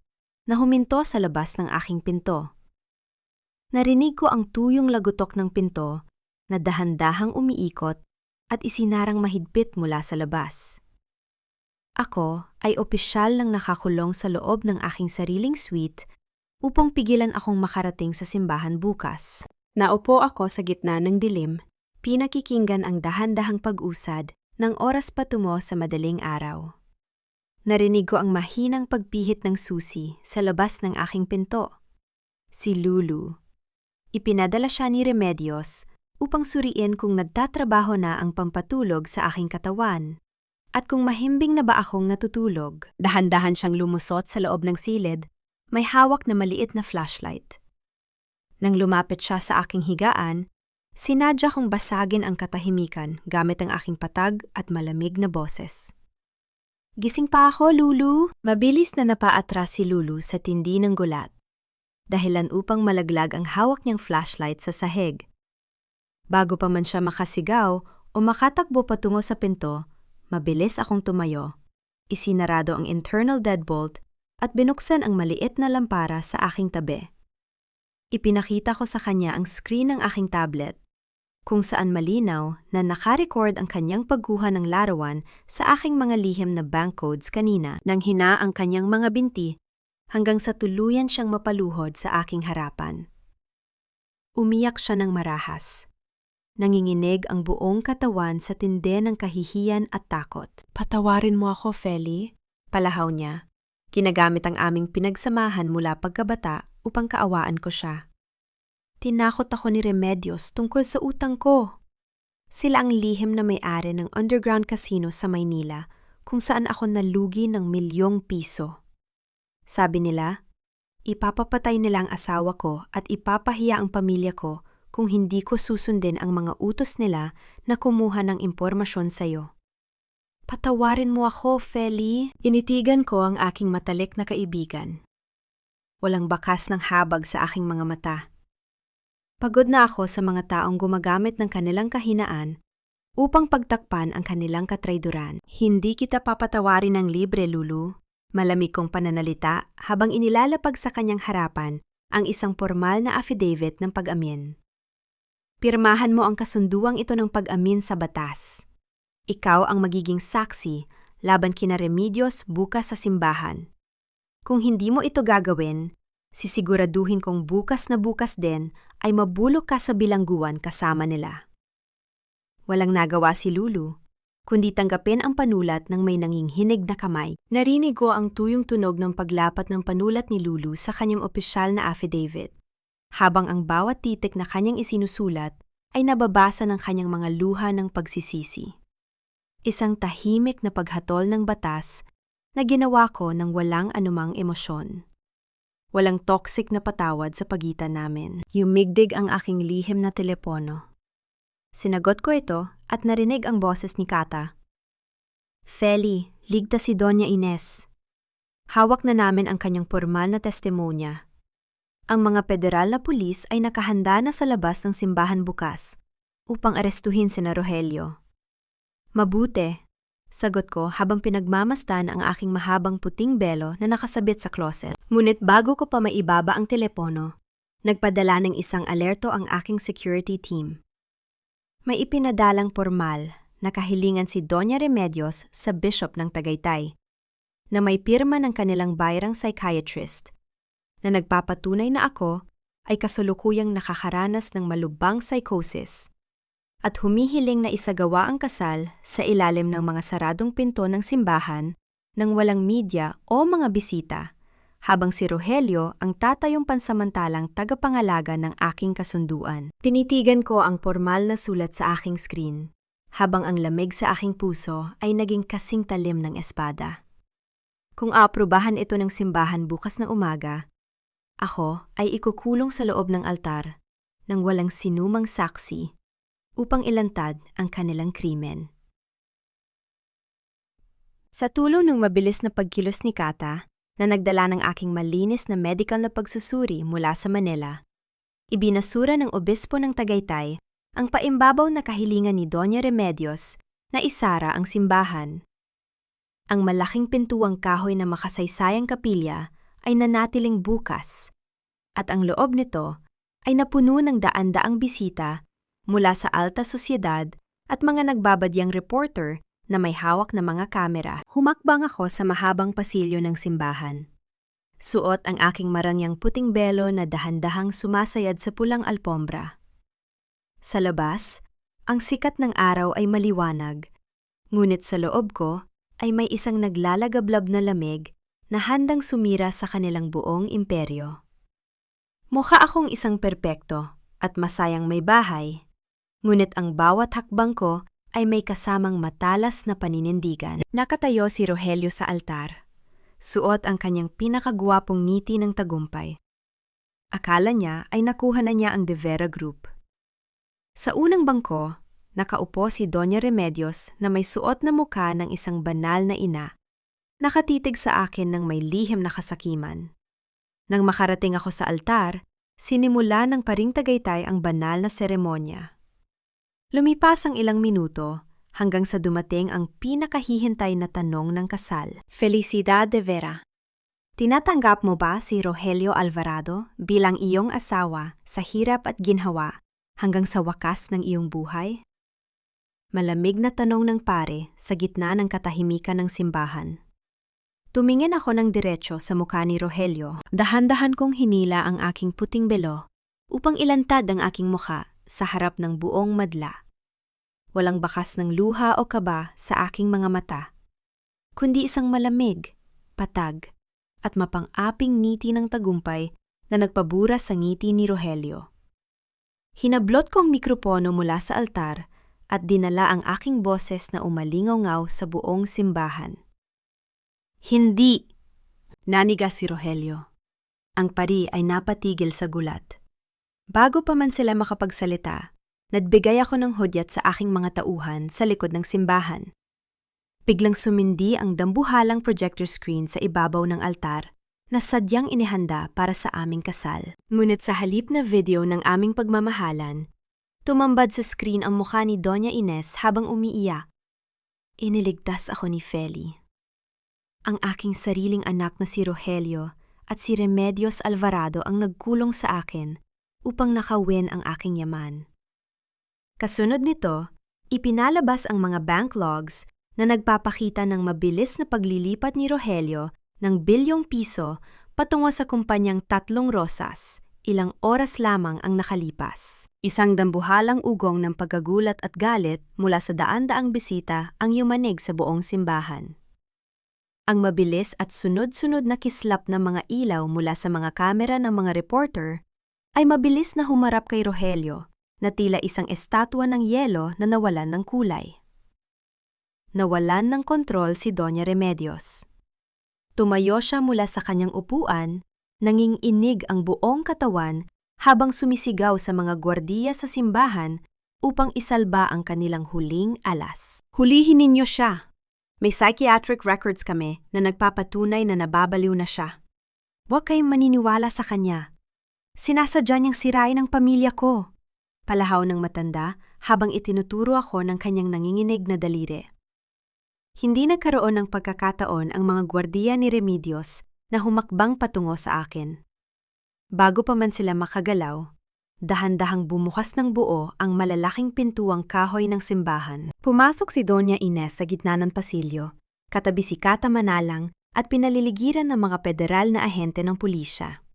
[SPEAKER 1] na huminto sa labas ng aking pinto. Narinig ko ang tuyong lagutok ng pinto na dahan-dahang umiikot at isinarang mahigpit mula sa labas. Ako ay opisyal ng nakakulong sa loob ng aking sariling suite upang pigilan akong makarating sa simbahan bukas. Naupo ako sa gitna ng dilim, pinakikinggan ang dahan-dahang pag-usad ng oras patungo sa madaling araw. Narinig ko ang mahinang pagpihit ng susi sa labas ng aking pinto. Si Lulu. Ipinadala siya ni Remedios upang suriin kung nagtatrabaho na ang pampatulog sa aking katawan at kung mahimbing na ba akong natutulog. Dahan-dahan siyang lumusot sa loob ng silid, may hawak na maliit na flashlight. Nang lumapit siya sa aking higaan, sinadya kong basagin ang katahimikan gamit ang aking patag at malamig na boses. Gising pa ako, Lulu! Mabilis na napaatras si Lulu sa tindi ng gulat, dahilan upang malaglag ang hawak niyang flashlight sa sahig. Bago pa man siya makasigaw o makatakbo patungo sa pinto, mabilis akong tumayo, isinarado ang internal deadbolt at binuksan ang maliit na lampara sa aking tabi. Ipinakita ko sa kanya ang screen ng aking tablet, kung saan malinaw na nakarecord ang kanyang pagkuha ng larawan sa aking mga lihim na bank codes kanina nang hina ang kanyang mga binti hanggang sa tuluyan siyang mapaluhod sa aking harapan. Umiyak siya ng marahas. Nanginginig ang buong katawan sa tindi ng kahihiyan at takot. Patawarin mo ako, Feli, palahaw niya. Ginagamit ang aming pinagsamahan mula pagkabata upang kaawaan ko siya. Tinakot ako ni Remedios tungkol sa utang ko. Sila ang lihim na may-ari ng underground casino sa Maynila kung saan ako nalugi ng milyong piso. Sabi nila, ipapapatay nila ang asawa ko at ipapahiya ang pamilya ko kung hindi ko susundin ang mga utos nila na kumuha ng impormasyon sa'yo. Patawarin mo ako, Feli. Initigan ko ang aking matalik na kaibigan. Walang bakas ng habag sa aking mga mata. Pagod na ako sa mga taong gumagamit ng kanilang kahinaan upang pagtakpan ang kanilang katrayduran. Hindi kita papatawarin ng libre, Lulu. Malamig kong pananalita habang inilalapag sa kanyang harapan ang isang formal na affidavit ng pag-amin. Pirmahan mo ang kasunduang ito ng pag-amin sa batas. Ikaw ang magiging saksi laban kina Remedios bukas sa simbahan. Kung hindi mo ito gagawin, sisiguraduhin kong bukas na bukas din ay mabulok ka sa bilangguan kasama nila. Walang nagawa si Lulu, kundi tanggapin ang panulat ng may nanginghinig na kamay. Narinig ko ang tuyong tunog ng paglapat ng panulat ni Lulu sa kanyang opisyal na affidavit, habang ang bawat titik na kanyang isinusulat ay nababasa ng kanyang mga luha ng pagsisisi. Isang tahimik na paghatol ng batas na ginawa ko ng walang anumang emosyon. Walang toxic na patawad sa pagitan namin. Yumigdig ang aking lihim na telepono. Sinagot ko ito at narinig ang boses ni Kata. Feli, ligtas si Doña Ines. Hawak na namin ang kanyang formal na testimonya. Ang mga federal na pulis ay nakahanda na sa labas ng simbahan bukas upang arestuhin sina Rogelio. Mabuti, sagot ko habang pinagmamasdan ang aking mahabang puting belo na nakasabit sa closet. Ngunit bago ko pa maibaba ang telepono, nagpadala ng isang alerto ang aking security team. May ipinadalang formal na kahilingan si Doña Remedios sa Bishop ng Tagaytay, na may pirma ng kanilang bayrang psychiatrist, na nagpapatunay na ako ay kasalukuyang nakakaranas ng malubhang psychosis at humihiling na isagawa ang kasal sa ilalim ng mga saradong pinto ng simbahan nang walang media o mga bisita, habang si Rogelio ang tatayong pansamantalang tagapangalaga ng aking kasunduan. Tinitigan ko ang formal na sulat sa aking screen, habang ang lamig sa aking puso ay naging kasing talim ng espada. Kung aaprubahan ito ng simbahan bukas na umaga, ako ay ikukulong sa loob ng altar nang walang sinumang saksi upang ilantad ang kanilang krimen. Sa tulong ng mabilis na pagkilos ni Kata, na nagdala ng aking malinis na medical na pagsusuri mula sa Manila, ibinasura ng obispo ng Tagaytay ang paimbabaw na kahilingan ni Doña Remedios na isara ang simbahan. Ang malaking pintuang kahoy na makasaysayang kapilya ay nanatiling bukas, at ang loob nito ay napuno ng daan-daang bisita mula sa alta sosyedad at mga nagbabadyang reporter na may hawak na mga kamera. Humakbang ako sa mahabang pasilyo ng simbahan. Suot ang aking marangyang puting belo na dahan-dahang sumasayad sa pulang alpombra. Sa labas, ang sikat ng araw ay maliwanag, ngunit sa loob ko ay may isang naglalagablab na lamig na handang sumira sa kanilang buong imperyo. Mukha akong isang perpekto at masayang may bahay, ngunit ang bawat hakbang ko ay may kasamang matalas na paninindigan. Nakatayo si Rogelio sa altar. Suot ang kanyang pinakagwapong ngiti ng tagumpay. Akala niya ay nakuha na niya ang De Vera Group. Sa unang bangko, nakaupo si Doña Remedios na may suot na mukha ng isang banal na ina. Nakatitig sa akin ng may lihim na kasakiman. Nang makarating ako sa altar, sinimula ng paring Tagaytay ang banal na seremonya. Lumipas ang ilang minuto hanggang sa dumating ang pinakahihintay na tanong ng kasal. Felicidad de Vera. Tinatanggap mo ba si Rogelio Alvarado bilang iyong asawa sa hirap at ginhawa hanggang sa wakas ng iyong buhay? Malamig na tanong ng pare sa gitna ng katahimikan ng simbahan. Tumingin ako ng diretso sa mukha ni Rogelio. Dahan-dahan kong hinila ang aking puting belo upang ilantad ang aking mukha sa harap ng buong madla. Walang bakas ng luha o kaba sa aking mga mata, kundi isang malamig, patag, at mapang-aping ngiti ng tagumpay na nagpabura sa ngiti ni Rogelio. Hinablot ko ang mikropono mula sa altar at dinala ang aking boses na umalingaw-ngaw sa buong simbahan. Hindi! Nanigas si Rogelio. Ang pari ay napatigil sa gulat. Bago pa man sila makapagsalita, nagbigay ako ng hudyat sa aking mga tauhan sa likod ng simbahan. Biglang sumindi ang dambuhalang projector screen sa ibabaw ng altar na sadyang inihanda para sa aming kasal. Ngunit sa halip na video ng aming pagmamahalan, tumambad sa screen ang mukha ni Doña Ines habang umiiyak. Iniligtas ako ni Feli. Ang aking sariling anak na si Rogelio at si Remedios Alvarado ang nagkulong sa akin upang nakawin ang aking yaman. Kasunod nito, ipinalabas ang mga bank logs na nagpapakita ng mabilis na paglilipat ni Rogelio ng bilyong piso patungo sa kumpanyang Tatlong Rosas. Ilang oras lamang ang nakalipas. Isang dambuhalang ugong ng pagkagulat at galit mula sa daan-daang bisita ang yumanig sa buong simbahan. Ang mabilis at sunod-sunod na kislap ng mga ilaw mula sa mga kamera ng mga reporter ay mabilis na humarap kay Rogelio na tila isang estatwa ng yelo na nawalan ng kulay. Nawalan ng kontrol si Doña Remedios. Tumayo siya mula sa kanyang upuan, nanginginig ang buong katawan habang sumisigaw sa mga gwardiya sa simbahan upang isalba ang kanilang huling alas. Hulihin ninyo siya! May psychiatric records kami na nagpapatunay na nababaliw na siya. Huwag kayong maniniwala sa kanya. Sinasadya niyang sirain ang pamilya ko. Palahaw ng matanda habang itinuturo ako ng kanyang nanginginig na daliri. Hindi nagkaroon ng pagkakataon ang mga gwardiya ni Remedios na humakbang patungo sa akin. Bago pa man sila makagalaw, dahan-dahang bumukas ng buo ang malalaking pintuang kahoy ng simbahan. Pumasok si Doña Ines sa gitna ng pasilyo, katabi si Kata Manalang at pinaliligiran ng mga federal na ahente ng pulisya.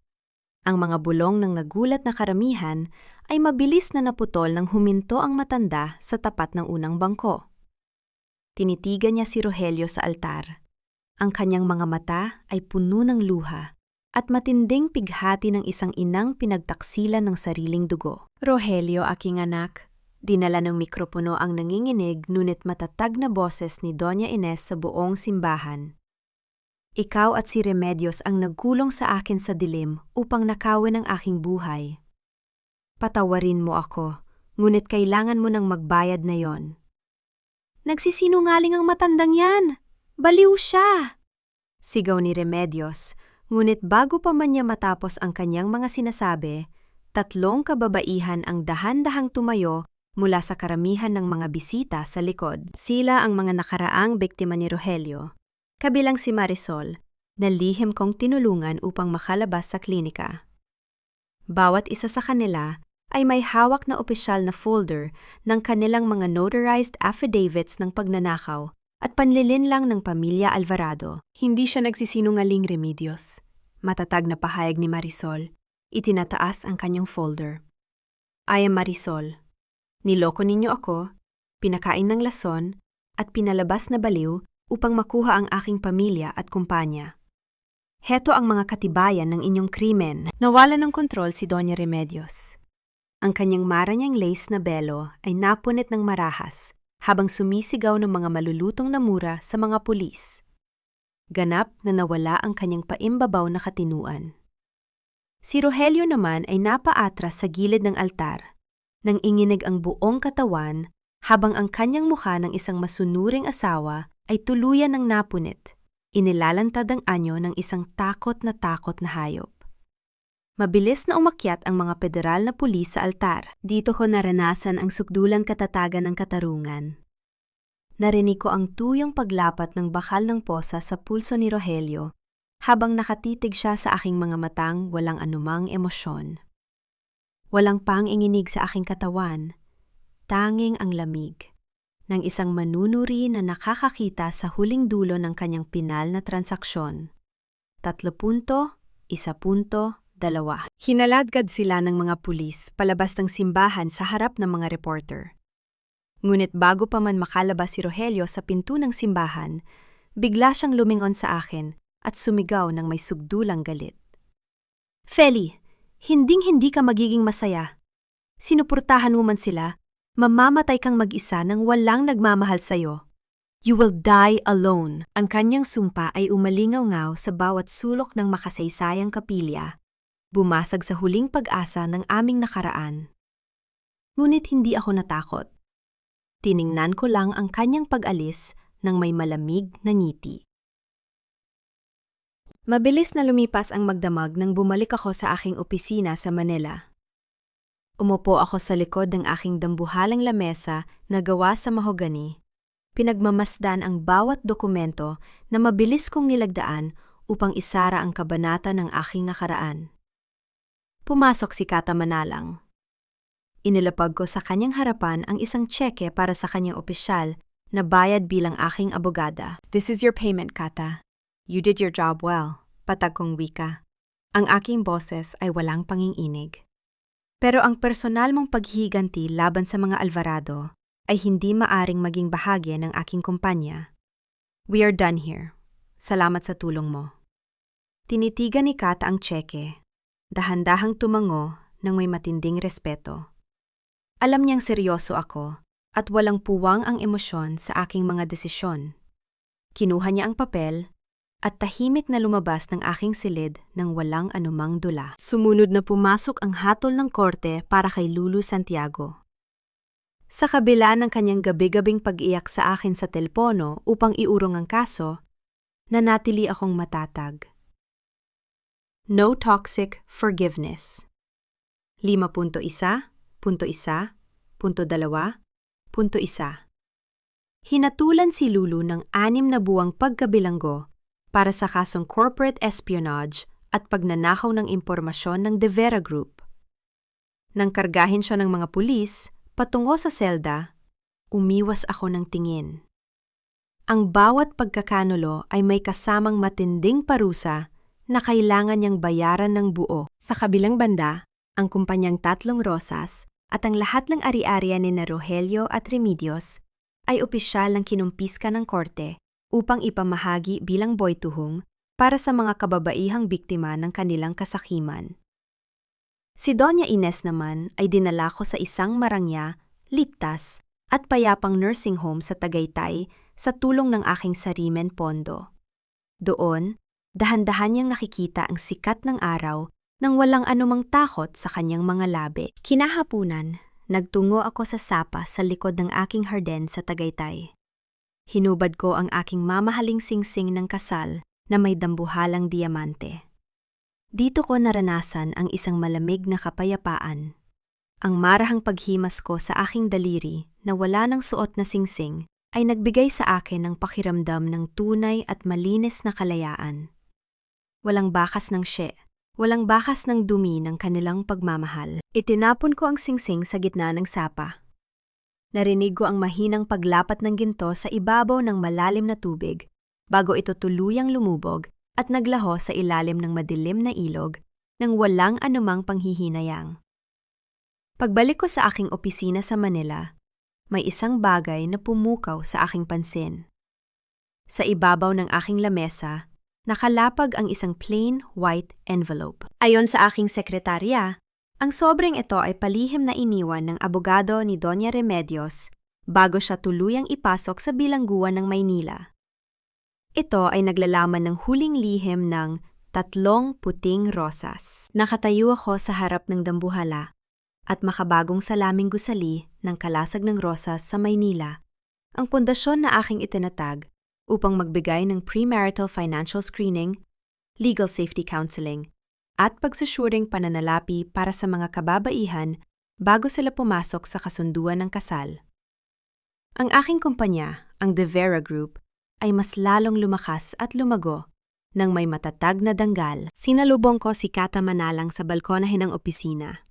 [SPEAKER 1] Ang mga bulong ng nagulat na karamihan ay mabilis na naputol nang huminto ang matanda sa tapat ng unang bangko. Tinitigan niya si Rogelio sa altar. Ang kanyang mga mata ay puno ng luha at matinding pighati ng isang inang pinagtaksilan ng sariling dugo. Rogelio, aking anak, dinala ng mikropono ang nanginginig ngunit matatag na boses ni Doña Ines sa buong simbahan. Ikaw at si Remedios ang nagkulong sa akin sa dilim upang nakawin ang aking buhay. Patawarin mo ako, ngunit kailangan mo nang magbayad na yon. Nagsisinungaling ang matandang yan! Baliw siya! Sigaw ni Remedios, ngunit bago pa man niya matapos ang kanyang mga sinasabi, 3 kababaihan ang dahan-dahang tumayo mula sa karamihan ng mga bisita sa likod. Sila ang mga nakaraang biktima ni Rogelio, kabilang si Marisol, na lihim kong tinulungan upang makalabas sa klinika. Bawat isa sa kanila ay may hawak na opisyal na folder ng kanilang mga notarized affidavits ng pagnanakaw at panlilinlang ng pamilya Alvarado. Hindi siya nagsisinungaling, Remedios. Matatag na pahayag ni Marisol. Itinataas ang kanyang folder. I am Marisol. Niloko ninyo ako, pinakain ng lason, at pinalabas na baliw upang makuha ang aking pamilya at kumpanya. Heto ang mga katibayan ng inyong krimen. Nawala ng kontrol si Doña Remedios. Ang kanyang maranyang lace na belo ay napunit ng marahas habang sumisigaw ng mga malulutong na mura sa mga pulis. Ganap na nawala ang kanyang paimbabaw na katinuan. Si Rogelio naman ay napaatras sa gilid ng altar, nang inginig ang buong katawan habang ang kanyang mukha ng isang masunuring asawa ay tuluyan ng napunit, inilalantad ang anyo ng isang takot na hayop. Mabilis na umakyat ang mga federal na pulis sa altar. Dito ko naranasan ang sukdulang katatagan ng katarungan. Narinig ko ang tuyong paglapat ng bakal ng posa sa pulso ni Rogelio habang nakatitig siya sa aking mga matang walang anumang emosyon. Walang pang-inginig sa aking katawan, tanging ang lamig ng isang manunuri na nakakakita sa huling dulo ng kanyang pinal na transaksyon. 3.1.2. Hinaladkad sila ng mga pulis palabas ng simbahan sa harap ng mga reporter. Ngunit bago pa man makalabas si Rogelio sa pinto ng simbahan, bigla siyang lumingon sa akin at sumigaw ng may sugdulang galit. Feli, hinding-hindi ka magiging masaya. Sinuportahan mo man sila, mamamatay kang mag-isa nang walang nagmamahal sa'yo. You will die alone. Ang kanyang sumpa ay umalingaw-ngaw sa bawat sulok ng makasaysayang kapilya. Bumasag sa huling pag-asa ng aming nakaraan. Ngunit hindi ako natakot. Tiningnan ko lang ang kanyang pag-alis ng may malamig na ngiti. Mabilis na lumipas ang magdamag nang bumalik ako sa aking opisina sa Manila. Umupo ako sa likod ng aking dambuhalang lamesa na gawa sa mahogani. Pinagmamasdan ang bawat dokumento na mabilis kong nilagdaan upang isara ang kabanata ng aking nakaraan. Pumasok si Kata Manalang. Inilapag ko sa kanyang harapan ang isang tseke para sa kanyang opisyal na bayad bilang aking abogada. This is your payment, Kata. You did your job well, patag kong wika. Ang aking boses ay walang panginginig. Pero ang personal mong paghihiganti laban sa mga Alvarado ay hindi maaring maging bahagi ng aking kumpanya. We are done here. Salamat sa tulong mo. Tinitigan ni Kata ang tseke. Dahan-dahang tumango nang may matinding respeto. Alam niyang seryoso ako at walang puwang ang emosyon sa aking mga desisyon. Kinuha niya ang papel at tahimik na lumabas ng aking silid nang walang anumang dula. Sumunod na pumasok ang hatol ng korte para kay Lulu Santiago. Sa kabila ng kanyang gabi-gabing pag-iyak sa akin sa telepono upang iurong ang kaso, nanatili akong matatag. No toxic forgiveness. 5.1.1.2.1 Hinatulan si Lulu ng 6 na buwang pagkabilanggo para sa kasong corporate espionage at pagnanakaw ng impormasyon ng De Vera Group. Nang kargahin siya ng mga pulis, patungo sa selda, umiwas ako ng tingin. Ang bawat pagkakanulo ay may kasamang matinding parusa na kailangan niyang bayaran ng buo. Sa kabilang banda, ang kumpanyang Tatlong Rosas at ang lahat ng ari-arian ni Rogelio at Remedios ay opisyal ng kinumpiska ng korte upang ipamahagi bilang boytuhong para sa mga kababaihang biktima ng kanilang kasakiman. Si Doña Ines naman ay dinala ko sa isang marangya, ligtas at payapang nursing home sa Tagaytay sa tulong ng aking sarimen pondo. Doon, dahan-dahan niyang nakikita ang sikat ng araw nang walang anumang takot sa kanyang mga labi. Kinahapunan, nagtungo ako sa sapa sa likod ng aking harden sa Tagaytay. Hinubad ko ang aking mamahaling singsing ng kasal na may dambuhalang diamante. Dito ko naranasan ang isang malamig na kapayapaan. Ang marahang paghimas ko sa aking daliri na wala ng suot na singsing ay nagbigay sa akin ng pakiramdam ng tunay at malinis na kalayaan. Walang bakas ng walang bakas ng dumi ng kanilang pagmamahal. Itinapon ko ang singsing sa gitna ng sapa. Narinig ko ang mahinang paglapat ng ginto sa ibabaw ng malalim na tubig bago ito tuluyang lumubog at naglaho sa ilalim ng madilim na ilog nang walang anumang panghihinayang. Pagbalik ko sa aking opisina sa Manila, may isang bagay na pumukaw sa aking pansin. Sa ibabaw ng aking lamesa, nakalapag ang isang plain white envelope. Ayon sa aking sekretarya, ang sobrang ito ay palihim na iniwan ng abogado ni Doña Remedios bago siya tuluyang ipasok sa bilangguan ng Maynila. Ito ay naglalaman ng huling lihim ng 3 puting rosas. Nakatayo ako sa harap ng dambuhala at makabagong salaming gusali ng kalasag ng rosas sa Maynila, ang pundasyon na aking itinatag upang magbigay ng premarital financial screening, legal safety counseling, at pagsusuring pananalapi para sa mga kababaihan bago sila pumasok sa kasunduan ng kasal. Ang aking kumpanya, ang De Vera Group, ay mas lalong lumakas at lumago nang may matatag na danggal. Sinalubong ko si Kata Manalang sa balkonahe ng opisina.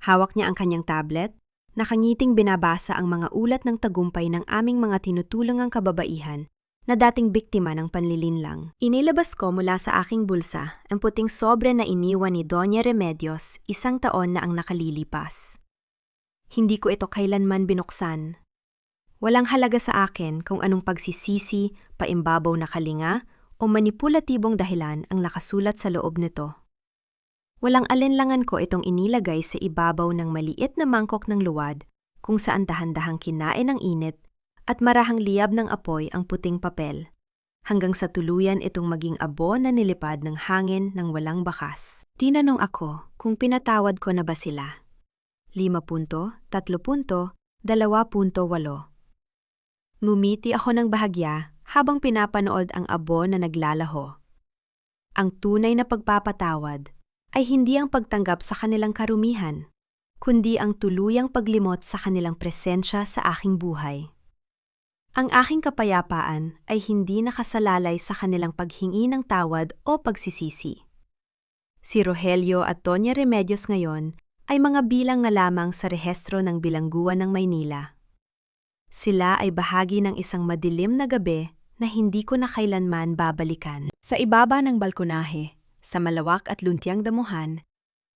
[SPEAKER 1] Hawak niya ang kanyang tablet, nakangiting binabasa ang mga ulat ng tagumpay ng aming mga tinutulungang kababaihan na dating biktima ng panlilinlang. Inilabas ko mula sa aking bulsa ang puting sobre na iniwan ni Doña Remedios 1 taon na ang nakalilipas. Hindi ko ito kailanman binuksan. Walang halaga sa akin kung anong pagsisisi, paimbabaw na kalinga o manipulatibong dahilan ang nakasulat sa loob nito. Walang alinlangan ko itong inilagay sa ibabaw ng maliit na mangkok ng luwad kung saan dahan-dahang kinain ng init at marahang liyab ng apoy ang puting papel, hanggang sa tuluyan itong maging abo na nilipad ng hangin ng walang bakas. Tinanong ako kung pinatawad ko na ba sila. 5.3.2.8 Ngumiti ako ng bahagya habang pinapanood ang abo na naglalaho. Ang tunay na pagpapatawad ay hindi ang pagtanggap sa kanilang karumihan, kundi ang tuluyang paglimot sa kanilang presensya sa aking buhay. Ang aking kapayapaan ay hindi nakasalalay sa kanilang paghingi ng tawad o pagsisisi. Si Rogelio at Doña Remedios ngayon ay mga bilang na lamang sa rehistro ng bilangguan ng Maynila. Sila ay bahagi ng isang madilim na gabi na hindi ko na kailanman babalikan. Sa ibaba ng balkonahe, sa malawak at luntiang damuhan,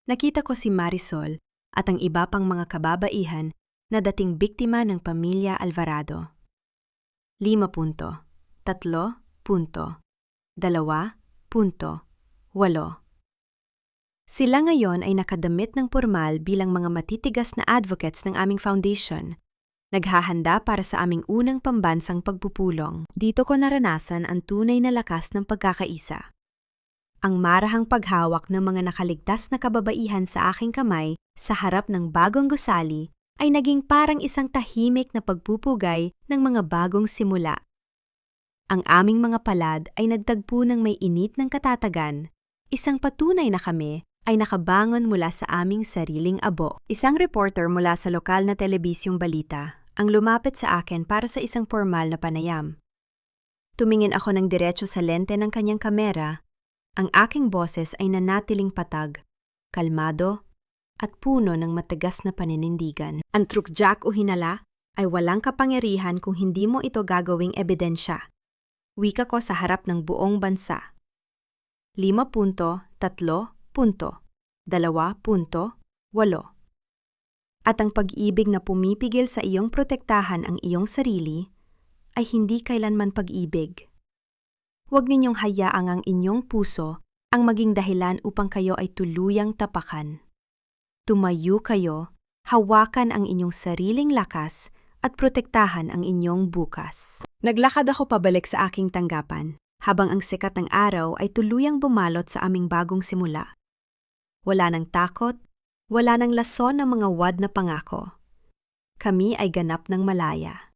[SPEAKER 1] nakita ko si Marisol at ang iba pang mga kababaihan na dating biktima ng pamilya Alvarado. 5.3.2.8 Sila ngayon ay nakadamit ng pormal bilang mga matitigas na advocates ng aming foundation, naghahanda para sa aming unang pambansang pagpupulong. Dito ko naranasan ang tunay na lakas ng pagkakaisa. Ang marahang paghawak ng mga nakaligtas na kababaihan sa aking kamay sa harap ng bagong gusali ay naging parang isang tahimik na pagpupugay ng mga bagong simula. Ang aming mga palad ay nagtagpo ng may init ng katatagan, isang patunay na kami ay nakabangon mula sa aming sariling abo. Isang reporter mula sa lokal na telebisyong balita ang lumapit sa akin para sa isang formal na panayam. Tumingin ako ng diretso sa lente ng kanyang kamera. Ang aking boses ay nanatiling patag, kalmado, at puno ng matigas na paninindigan. Ang trukjak o hinala ay walang kapangyarihan kung hindi mo ito gagawing ebidensya. Wika ko sa harap ng buong bansa. 5.3.2.8. At ang pag-ibig na pumipigil sa iyong protektahan ang iyong sarili ay hindi kailanman pag-ibig. Huwag ninyong hayaang ang inyong puso ang maging dahilan upang kayo ay tuluyang tapakan. Tumayo kayo, hawakan ang inyong sariling lakas at protektahan ang inyong bukas. Naglakad ako pabalik sa aking tanggapan, habang ang sikat ng araw ay tuluyang bumalot sa aming bagong simula. Wala nang takot, wala nang lason ng mga wad na pangako. Kami ay ganap ng malaya.